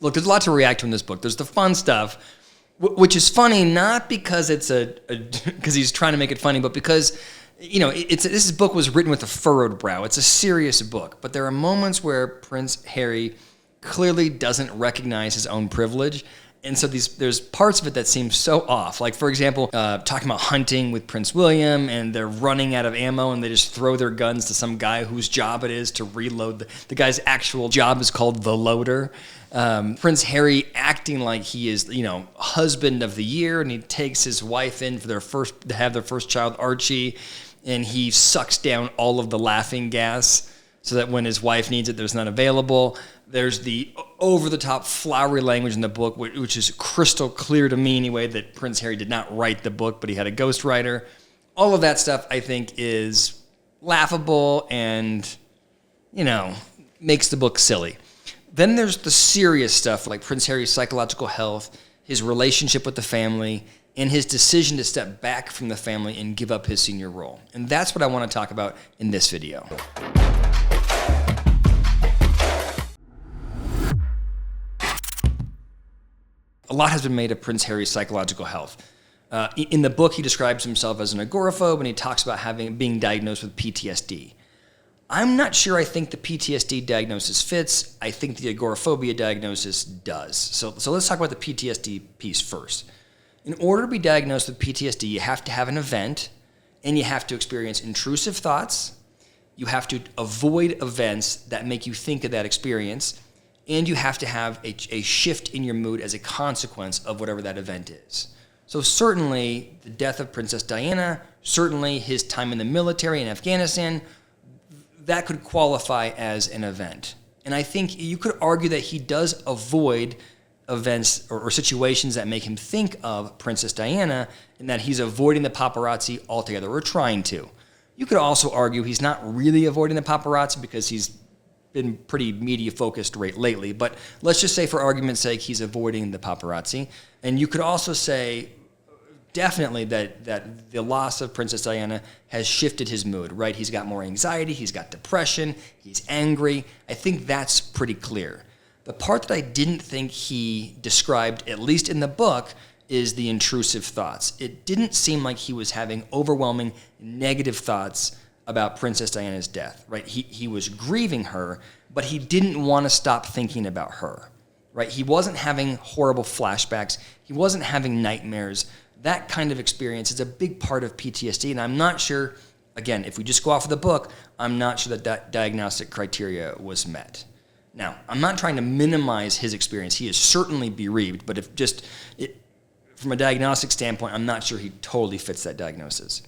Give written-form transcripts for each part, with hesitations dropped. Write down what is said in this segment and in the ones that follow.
Look, there's a lot to react to in this book. There's the fun stuff, which is funny not because it's because he's trying to make it funny, but because this book was written with a furrowed brow. It's a serious book, but there are moments where Prince Harry clearly doesn't recognize his own privilege. And so there's parts of it that seem so off. Like, for example, talking about hunting with Prince William, and they're running out of ammo, and they just throw their guns to some guy whose job it is to reload. The guy's actual job is called the loader. Prince Harry acting like he is, husband of the year, and he takes his wife in for to have their first child, Archie, and he sucks down all of the laughing gas so that when his wife needs it, there's none available. There's the over-the-top flowery language in the book, which is crystal clear to me anyway, that Prince Harry did not write the book, but he had a ghostwriter. All of that stuff, I think, is laughable and, makes the book silly. Then there's the serious stuff, like Prince Harry's psychological health, his relationship with the family, and his decision to step back from the family and give up his senior role. And that's what I want to talk about in this video. A lot has been made of Prince Harry's psychological health. In the book, he describes himself as an agoraphobe, and he talks about being diagnosed with PTSD. I'm not sure I think the PTSD diagnosis fits. I think the agoraphobia diagnosis does. So let's talk about the PTSD piece first. In order to be diagnosed with PTSD, you have to have an event, and you have to experience intrusive thoughts. You have to avoid events that make you think of that experience, and you have to have a shift in your mood as a consequence of whatever that event is. So certainly the death of Princess Diana, certainly his time in the military in Afghanistan, that could qualify as an event. And I think you could argue that he does avoid events or situations that make him think of Princess Diana, and that he's avoiding the paparazzi altogether, or trying to. You could also argue he's not really avoiding the paparazzi because he's been pretty media-focused lately, but let's just say for argument's sake he's avoiding the paparazzi. And you could also say definitely that the loss of Princess Diana has shifted his mood, right? He's got more anxiety, he's got depression, he's angry. I think that's pretty clear. The part that I didn't think he described, at least in the book, is the intrusive thoughts. It didn't seem like he was having overwhelming negative thoughts about Princess Diana's death, right? He was grieving her, but he didn't want to stop thinking about her, right? He wasn't having horrible flashbacks. He wasn't having nightmares. That kind of experience is a big part of PTSD, and I'm not sure, again, if we just go off of the book, I'm not sure that diagnostic criteria was met. Now, I'm not trying to minimize his experience. He is certainly bereaved, but from a diagnostic standpoint, I'm not sure he totally fits that diagnosis.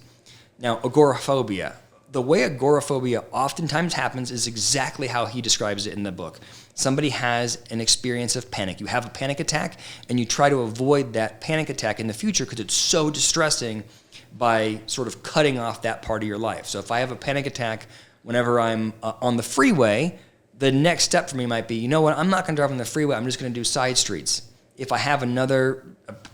Now, agoraphobia. The way agoraphobia oftentimes happens is exactly how he describes it in the book. Somebody has an experience of panic. You have a panic attack, and you try to avoid that panic attack in the future because it's so distressing by sort of cutting off that part of your life. So if I have a panic attack whenever I'm on the freeway, the next step for me might be, you know what, I'm not going to drive on the freeway. I'm just going to do side streets. If I have another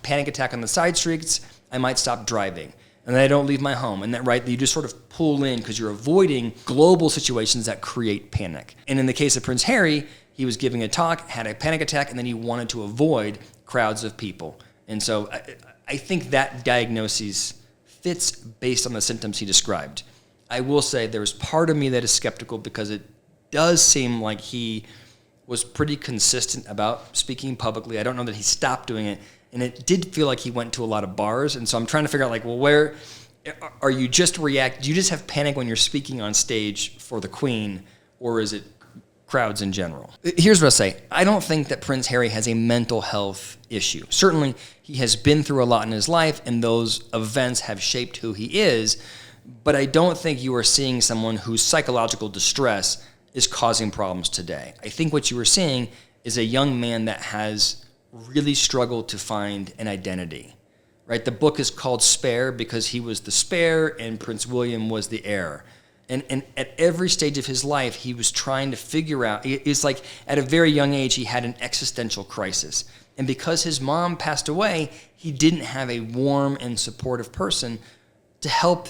panic attack on the side streets, I might stop driving. And then I don't leave my home. And that, right, you just sort of pull in because you're avoiding global situations that create panic. And in the case of Prince Harry, he was giving a talk, had a panic attack, and then he wanted to avoid crowds of people. And so I think that diagnosis fits based on the symptoms he described. I will say there's part of me that is skeptical because it does seem like he was pretty consistent about speaking publicly. I don't know that he stopped doing it. And it did feel like he went to a lot of bars. And so I'm trying to figure out, like, well, where are you just do you just have panic when you're speaking on stage for the Queen, or is it crowds in general? Here's what I'll say. I don't think that Prince Harry has a mental health issue. Certainly, he has been through a lot in his life, and those events have shaped who he is. But I don't think you are seeing someone whose psychological distress is causing problems today. I think what you are seeing is a young man that has really struggled to find an identity, right? The book is called Spare because he was the spare and Prince William was the heir. And at every stage of his life, he was trying to figure out, it's like at a very young age, he had an existential crisis. And because his mom passed away, he didn't have a warm and supportive person to help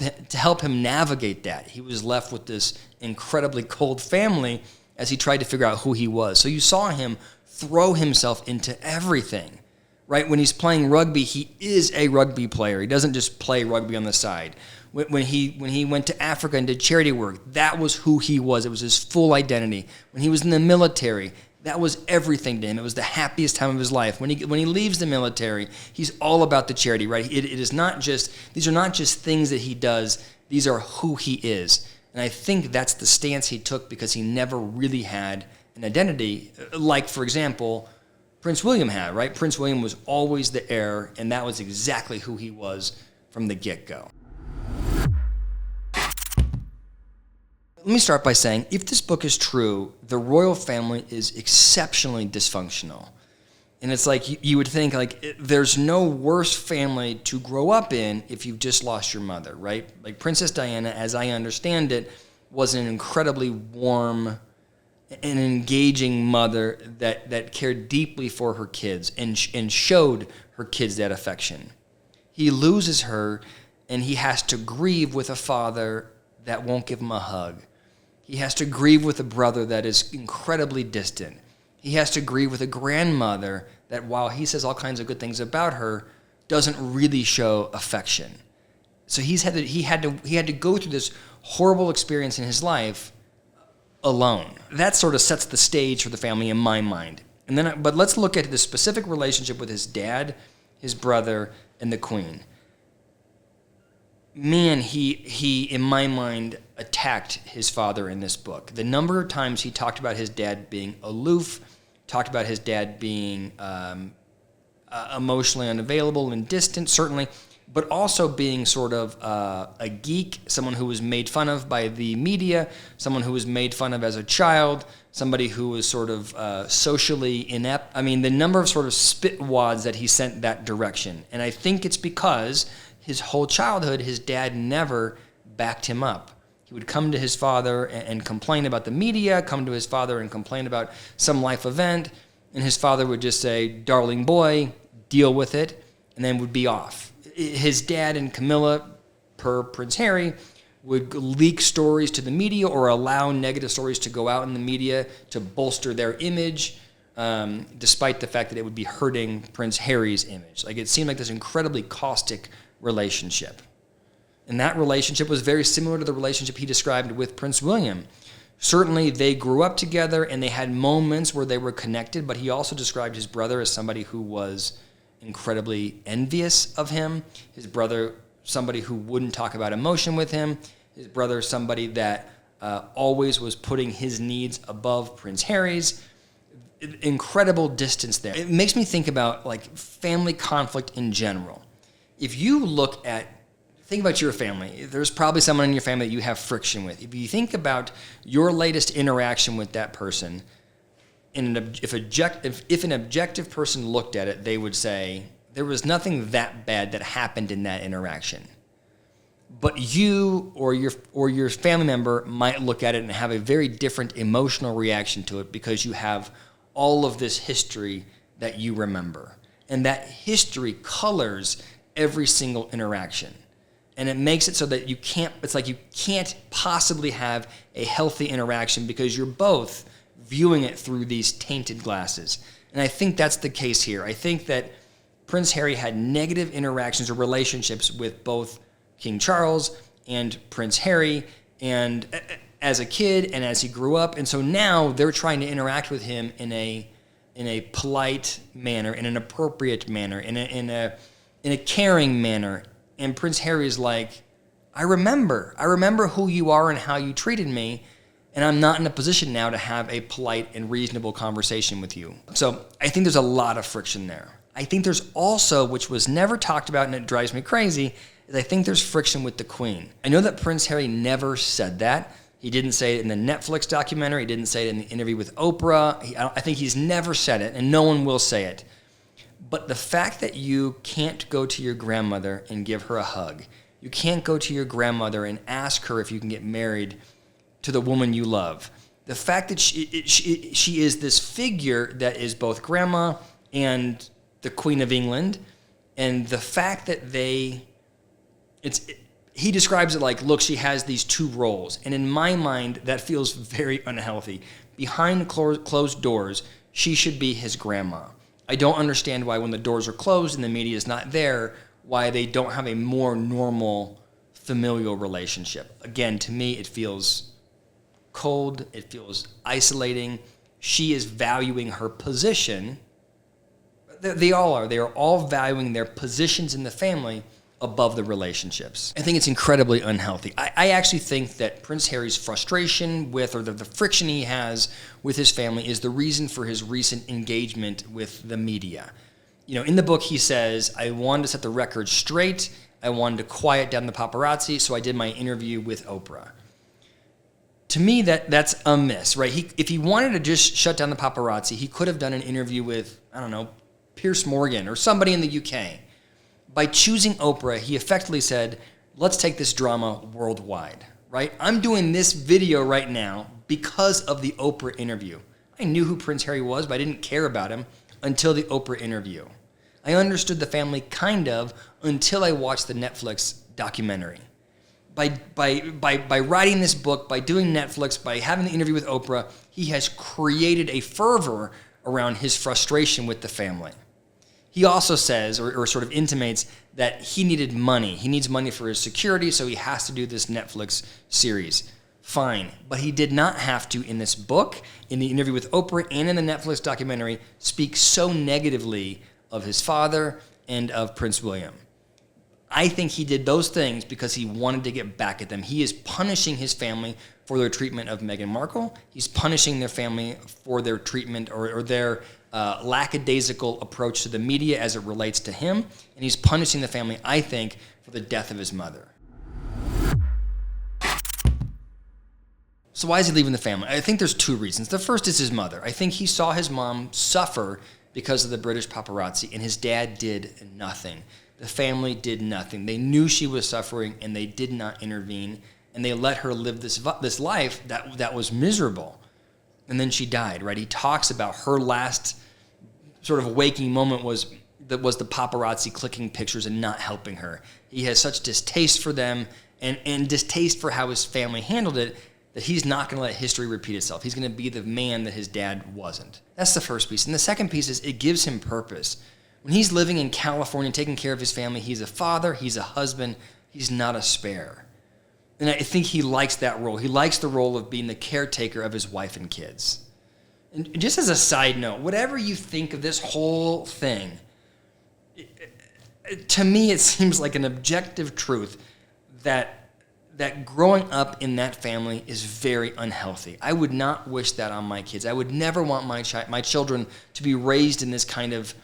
him navigate that. He was left with this incredibly cold family as he tried to figure out who he was. So you saw him throw himself into everything, right? When he's playing rugby, he is a rugby player. He doesn't just play rugby on the side. When he went to Africa and did charity work, that was who he was. It was his full identity. When he was in the military, that was everything to him. It was the happiest time of his life. When he leaves the military, he's all about the charity, right? It is not just, these are not just things that he does. These are who he is. And I think that's the stance he took because he never really had an identity. Like, for example, Prince William had, right? Prince William was always the heir, and that was exactly who he was from the get-go. Let me start by saying, if this book is true, the royal family is exceptionally dysfunctional. And it's like, you would think, like, there's no worse family to grow up in if you've just lost your mother, right? Like, Princess Diana, as I understand it, was an incredibly warm and engaging mother that cared deeply for her kids and showed her kids that affection. He loses her, and he has to grieve with a father that won't give him a hug. He has to grieve with a brother that is incredibly distant. He has to grieve with a grandmother that, while he says all kinds of good things about her, doesn't really show affection. So he had to go through this horrible experience in his life alone. That sort of sets the stage for the family in my mind. But let's look at the specific relationship with his dad, his brother, and the queen. Man, he in my mind attacked his father in this book. The number of times he talked about his dad being aloof, talked about his dad being emotionally unavailable and distant, certainly, but also being sort of a geek, someone who was made fun of by the media, someone who was made fun of as a child, somebody who was sort of socially inept. I mean, the number of sort of spit wads that he sent that direction. And I think it's because his whole childhood, his dad never backed him up. He would come to his father and complain about the media, come to his father and complain about some life event, and his father would just say, "Darling boy, deal with it," and then would be off. His dad and Camilla, per Prince Harry, would leak stories to the media or allow negative stories to go out in the media to bolster their image, despite the fact that it would be hurting Prince Harry's image. Like, it seemed like this incredibly caustic relationship. And that relationship was very similar to the relationship he described with Prince William. Certainly, they grew up together and they had moments where they were connected, but he also described his brother as somebody who was incredibly envious of him. His brother, somebody who wouldn't talk about emotion with him. His brother, somebody that always was putting his needs above Prince Harry's. Incredible distance there. It makes me think about, like, family conflict in general. If you think about your family, there's probably someone in your family that you have friction with. If you think about your latest interaction with that person, if an objective person looked at it, they would say, there was nothing that bad that happened in that interaction. But you or your family member might look at it and have a very different emotional reaction to it because you have all of this history that you remember. And that history colors every single interaction. And it makes it so that you can't possibly have a healthy interaction because you're both viewing it through these tainted glasses. And I think that's the case here. I think that Prince Harry had negative interactions or relationships with both King Charles and Prince Harry, and as a kid and as he grew up. And so now they're trying to interact with him in a polite manner, in an appropriate manner, in a caring manner. And Prince Harry is like, I remember who you are and how you treated me, and I'm not in a position now to have a polite and reasonable conversation with you. So I think there's a lot of friction there. I think there's also, which was never talked about and it drives me crazy, is I think there's friction with the Queen. I know that Prince Harry never said that. He didn't say it in the Netflix documentary. He didn't say it in the interview with Oprah. I think he's never said it, and no one will say it. But the fact that you can't go to your grandmother and give her a hug, you can't go to your grandmother and ask her if you can get married to the woman you love, the fact that she is this figure that is both grandma and the Queen of England, and the fact that he describes it like, look, she has these two roles. And in my mind, that feels very unhealthy. Behind closed doors, she should be his grandma. I don't understand why when the doors are closed and the media is not there, why they don't have a more normal familial relationship. Again, to me, it feels cold. It feels isolating. She is valuing her position. They all are. They are all valuing their positions in the family above the relationships. I think it's incredibly unhealthy. I actually think that Prince Harry's frustration with, or the friction he has with his family is the reason for his recent engagement with the media. You know, in the book he says, I wanted to set the record straight. I wanted to quiet down the paparazzi, so I did my interview with Oprah. To me, that's a miss, right? If he wanted to just shut down the paparazzi, he could have done an interview with, I don't know, Piers Morgan or somebody in the UK. By choosing Oprah, he effectively said, let's take this drama worldwide, right? I'm doing this video right now because of the Oprah interview. I knew who Prince Harry was, but I didn't care about him until the Oprah interview. I understood the family kind of until I watched the Netflix documentary. By writing this book, by doing Netflix, by having the interview with Oprah, he has created a fervor around his frustration with the family. He also says, or sort of intimates, that he needed money. He needs money for his security, so he has to do this Netflix series. Fine. But he did not have to, in this book, in the interview with Oprah, and in the Netflix documentary, speak so negatively of his father and of Prince William. I think he did those things because he wanted to get back at them. He is punishing his family for their treatment of Meghan Markle. He's punishing their family for their treatment or their lackadaisical approach to the media as it relates to him. And he's punishing the family, I think, for the death of his mother. So why is he leaving the family? I think there's two reasons. The first is his mother. I think he saw his mom suffer because of the British paparazzi, and his dad did nothing. The family did nothing. They knew she was suffering, and they did not intervene, and they let her live this life that was miserable. And then she died, right? He talks about her last sort of waking moment was the paparazzi clicking pictures and not helping her. He has such distaste for them and distaste for how his family handled it that he's not going to let history repeat itself. He's going to be the man that his dad wasn't. That's the first piece. And the second piece is it gives him purpose. When he's living in California, taking care of his family, he's a father, he's a husband, he's not a spare. And I think he likes that role. He likes the role of being the caretaker of his wife and kids. And just as a side note, whatever you think of this whole thing, to me it seems like an objective truth that growing up in that family is very unhealthy. I would not wish that on my kids. I would never want my children to be raised in this kind of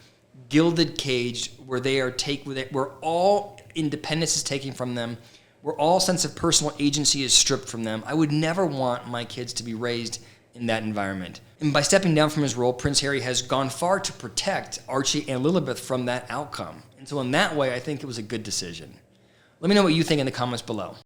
gilded cage where where all independence is taken from them, where all sense of personal agency is stripped from them. I would never want my kids to be raised in that environment. And by stepping down from his role, Prince Harry has gone far to protect Archie and Lilibet from that outcome. And so in that way, I think it was a good decision. Let me know what you think in the comments below.